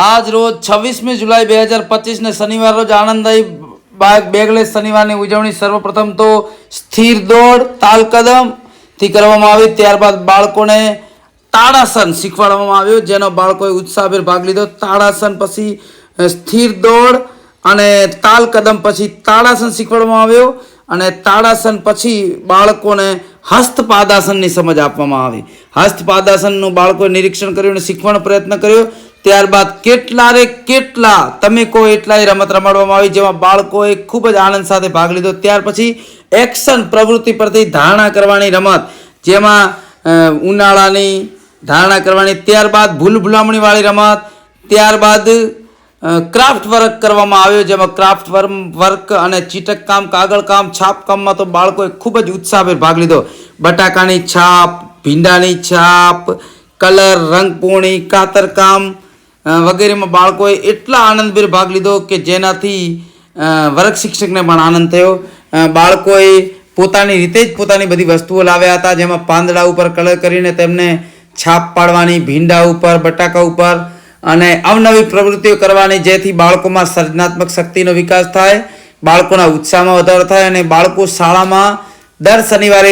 આજ રોજ 26મી જુલાઈ 2025 ને શનિવાર રોજ આનંદદાયી બેગલેસ શનિવારની ઉજવણી સર્વપ્રથમ તો સ્થિર દોડ તાલ કદમ થી કરવામાં આવી। ત્યારબાદ બાળકોને તાડાસન શીખવાડવામાં આવ્યું, જેનો બાળકોએ ઉત્સાહભેર ભાગ લીધો। તાડાસન પછી સ્થિર દોડ અને તાલ કદમ પછી તાડાસન શીખવાડવામાં આવ્યો અને તાડાસન પછી બાળકોને હસ્તપાદાસનની સમજ આપવામાં આવી। હસ્તપાદાસનનું બાળકોએ નિરીક્ષણ કર્યું અને શીખવાનો પ્રયત્ન કર્યો। ત્યારબાદ કેટલા તમે કહો એટલાય રમત રમાડવામાં આવી, જેમાં બાળકોએ ખૂબ જ આનંદ સાથે ભાગ લીધો। ત્યાર પછી એક્શન પ્રવૃત્તિ પરથી ધારણા કરવાની રમત, જેમાં ઉનાળાની ધારણા કરવાની, ત્યારબાદ ભૂલ ભૂલામણી વાળી રમત, ત્યારબાદ ક્રાફ્ટ વર્ક કરવામાં આવ્યો, જેમાં ક્રાફ્ટ વર્ક અને ચીટક કામ, કાગળ કામ, છાપ કામમાં તો બાળકોએ ખૂબ જ ઉત્સાહભેર ભાગ લીધો। બટાકાની છાપ, ભીંડાની છાપ, કલર, રંગપૂર્ણી, કાતરકામ વગેરેમાં બાળકોએ એટલા આનંદભેર ભાગ લીધો કે જેનાથી વર્ગ શિક્ષકને પણ આનંદ થયો। બાળકોએ પોતાની રીતે જ પોતાની બધી વસ્તુઓ લાવ્યા હતા, જેમાં પાંદડા ઉપર કલર કરીને તેમને છાપ પાડવાની, ભીંડા ઉપર, બટાકા ઉપર અને અવનવી પ્રવૃત્તિઓ કરવાની, જેથી બાળકોમાં સર્જનાત્મક શક્તિનો વિકાસ થાય, બાળકોના ઉત્સાહમાં વધારો થાય અને બાળકો શાળામાં દર શનિવારે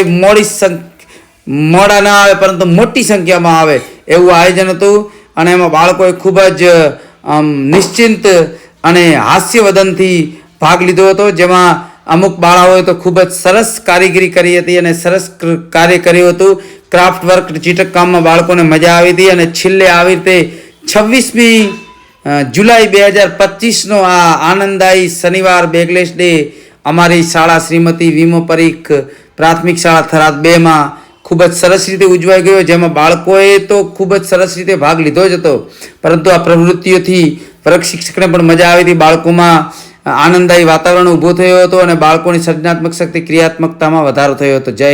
મોડા ના આવે પરંતુ મોટી સંખ્યામાં આવે એવું આયોજન હતું। અને એમાં બાળકોએ ખૂબ જ નિશ્ચિંત અને હાસ્યવદનથી ભાગ લીધો હતો, જેમાં અમુક બાળાઓએ તો ખૂબ જ સરસ કારીગરી કરી હતી અને સરસ કાર્ય કર્યું હતું। ક્રાફ્ટ વર્ક, ચીટક કામમાં બાળકોને મજા આવી હતી અને છેલ્લે આવી રીતે 26મી જુલાઈ 2025નો આ આનંદદાયી શનિવાર બેગલેસ ડે અમારી શાળા શ્રીમતી વીમો પરીખ પ્રાથમિક શાળા થરાદ 2માં ખૂબ જ સરસ રીતે ઉજવાઈ ગયો, જેમાં બાળકોએ તો ખૂબ જ સરસ રીતે ભાગ લીધો જ હતો, પરંતુ આ પ્રવૃત્તિઓથી વર્ગ શિક્ષકને પણ મજા આવી હતી। બાળકોમાં આનંદદાયી વાતાવરણ ઊભો થયો હતો અને બાળકોની સર્જનાત્મક શક્તિ, ક્રિયાત્મકતામાં વધારો થયો હતો। જય